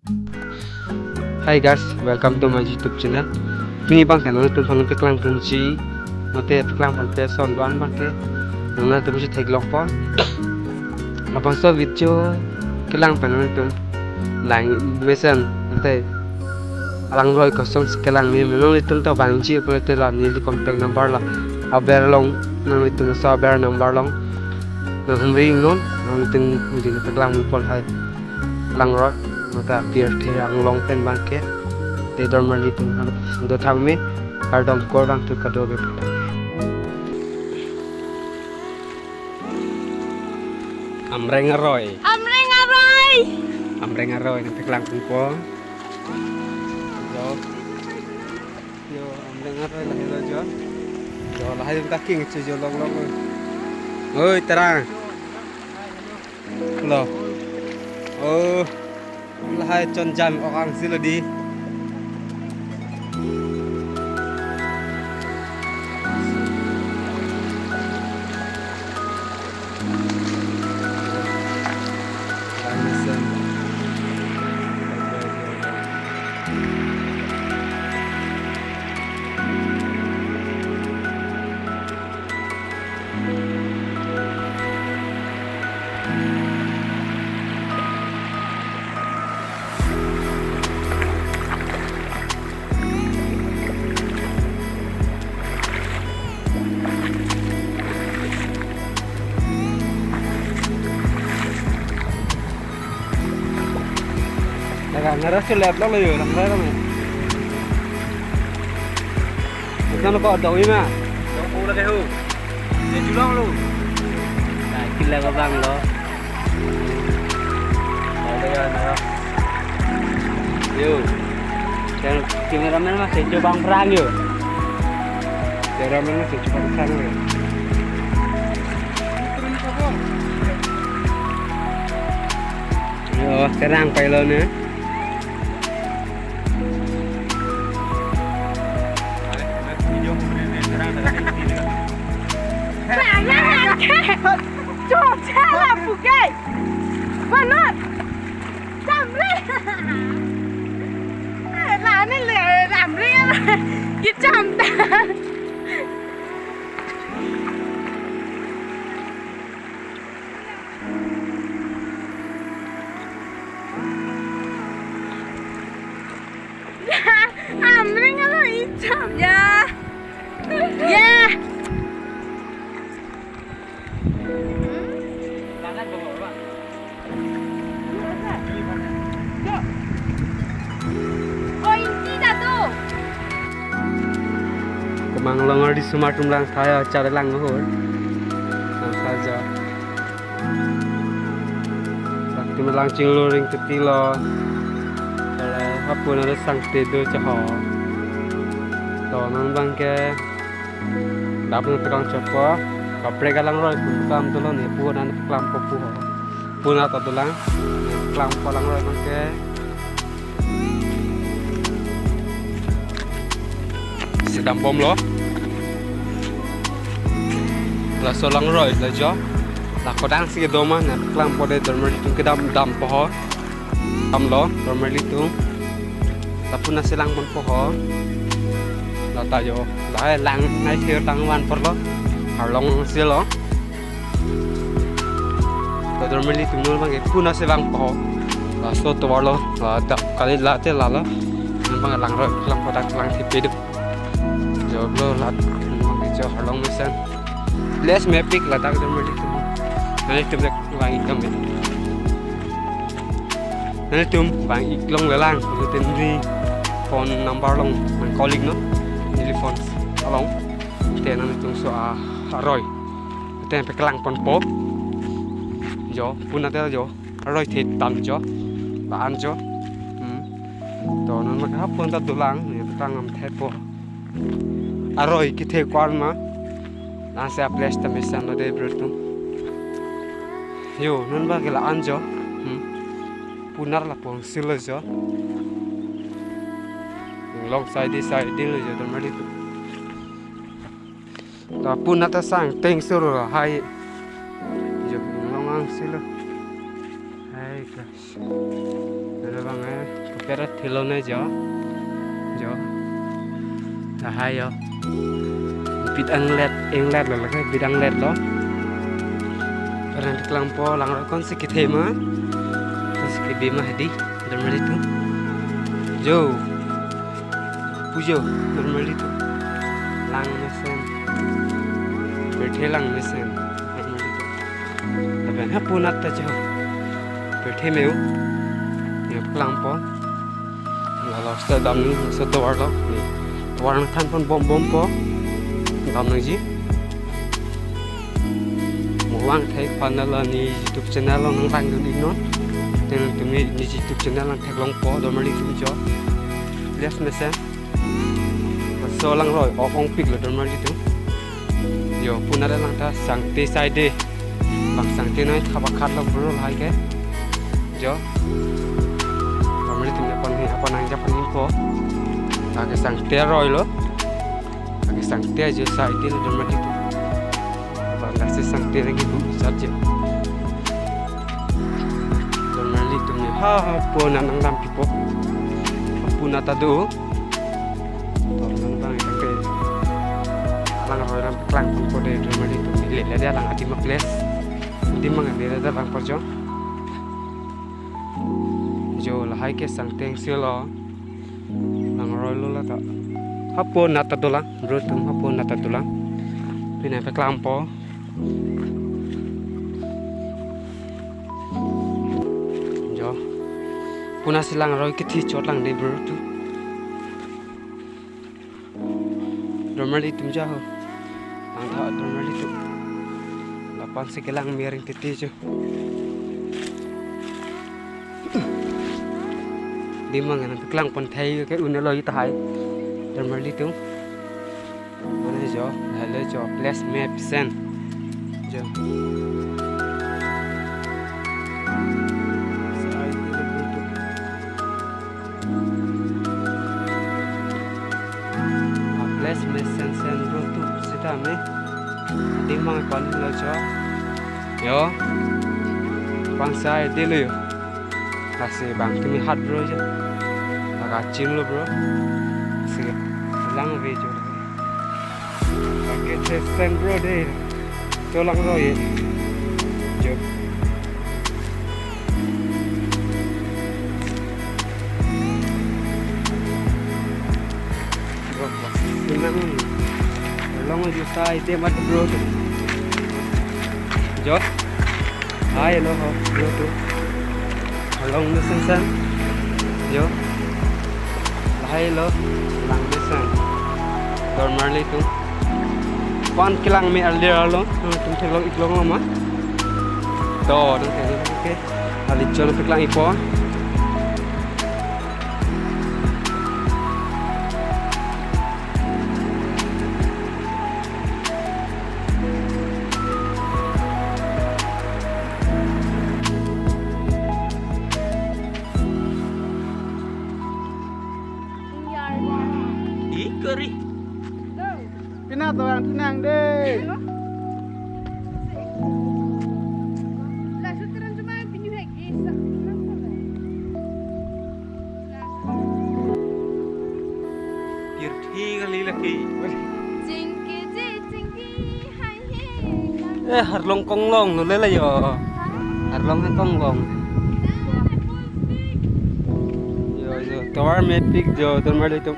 Hi guys, welcome to my YouTube channel. Ini bang kan nonton phang peklang kunci, note peklang phang pe son ban bang ke, nona tu mesti take long po. Abang so video kelang phang nonton, lang besan note alang roi kosong kelang ni memang itu tu bang ci per tu lah ni contact number lah. Aber long, nona itu so aber number long. Nona ring non, nona itu mesti peklang pol hai, lang roi. Maka biar dia long pen bangke te dormer itu do thangme ar dom korbang tu kado be pata amreng aroy nanti kelang po yo amreng aroy lagi lo jo lah yung taking jo long oi terang lo oh lahai chon jam orang sila di nggak rasa lihat lo ya, nggak rasa nih. Kita kok ada ini mah, aku udah kehu, dia julang lo. Nah, kila kau bang lo. Ada ya, ada. Yo, dan kameramen mah saya coba perang yo. Kameramen mah saya coba perang yo. Yo, serang pilotnya. Cho cha là phụ cây và nó làm riêng là nên lừa làm riêng cái chăm ta làm riêng nó ít chăm ya ya mang longar di sumatum lang thaya cara lang hor saja sakti melang cinglo ring tetilo ale hapun ada sang tedo chaho to nan bang ke dapun tekang chopo kapre galang roi kam tulo ni punan klam popu ho puna to tulang klam polang roi bang ke sedang bom lo la solang roi la jo la kodang si doma na klang pode dormer itu kedam dam poho dam lo dormer itu la puna silang mon poho la tayo la lang nai thir tang wan por lo har long si lo la dormer itu nul bang puna silang poho la so to lo la da kali la te la bang lang roi klang podang klang tipe jo lo la jo har long misan les mapik la tak dormer itu nanti tum bang ikam itu nanti tum bang iklong lelang itu tadi phone number long bang calling no telepon along te nanti tum so roy te pe kelang pon pop jo pun nanti jo roy the tam jo la an jo to nan ma ka pon ta dulang ni tang am the po roy ki the kwan ma nasi aples tamisan no de bertum yo nun ba gela anjo punar la pong silo jo long side lo jo dormer itu ta puna ta sang teng solo la hai jo long ang silo hai guys bang kepera thilone jo là hay yo bit anglet lo la bit anglet lo orang kelampo lang kon sikithema sikit bima hadi normally tu jo pujo normally tu lang mesen बैठे lang mesen normally tu tapi hapunat ta jo बैठे में ये kelampo la sta dam ni sa to war lo warang than pon bom po dam nang ji wang thấy phần là ni YouTube channel long nang rang đi nó nên tụi mình ni YouTube channel lang thek long po do mà đi tụi cho let's mesen mà so lang rồi ong pic là do mà đi tụi yo puna da lang ta sang te side bang sang te noi thaba khat la bro lai ke jo do mà đi tụi upon ni apa nang japan ni po cái sang te rồi lo cái sang te je side đi do mà đi tụi kasi sangte lagi bu saja. Normally tu ni ha po nang lam pipo. Puna tadu. Tolong bang ke. Lang orang klang po de normally tu ni le dia lang ati place. Di mang dia da lang porjo. Jo la hai ke sangte silo. Lang roi lo la ta. Ha po na tadu lang, bro tu ha po na tadu lang. Pina pe klang po. Jo puna silang roi kithi chot lang de bro tu normally tum ja ho ang tha normally tu lapan sekelang miring titi jo di mang nan klang pon thai cái un loi tai normally tu mana jo hele jo less map sen jo less mesen sen bro tu sita me di mang kon lo cho yo bang sai de lo yo kasi bang tu mi hat bro jo agak chin lo bro si lang ve jo okay sen bro de cho lang rồi jo long ju sai te mat bro tu jo hai lo ho bro tu long ni sen jo hai lo lang ni sen normally tu pan kilang me earlier lo tum thek long iklong lo ma to dang thek okay ali chon thek lang ipo Keri. Pina to ang tunang deh. Lah sekarang cuma pinju hek isa. Pirthi kali lagi. Jingki hai he. Harlong konglong lo le la yo. Harlong han konglong. Yo tawar me pik jo ton mar le to.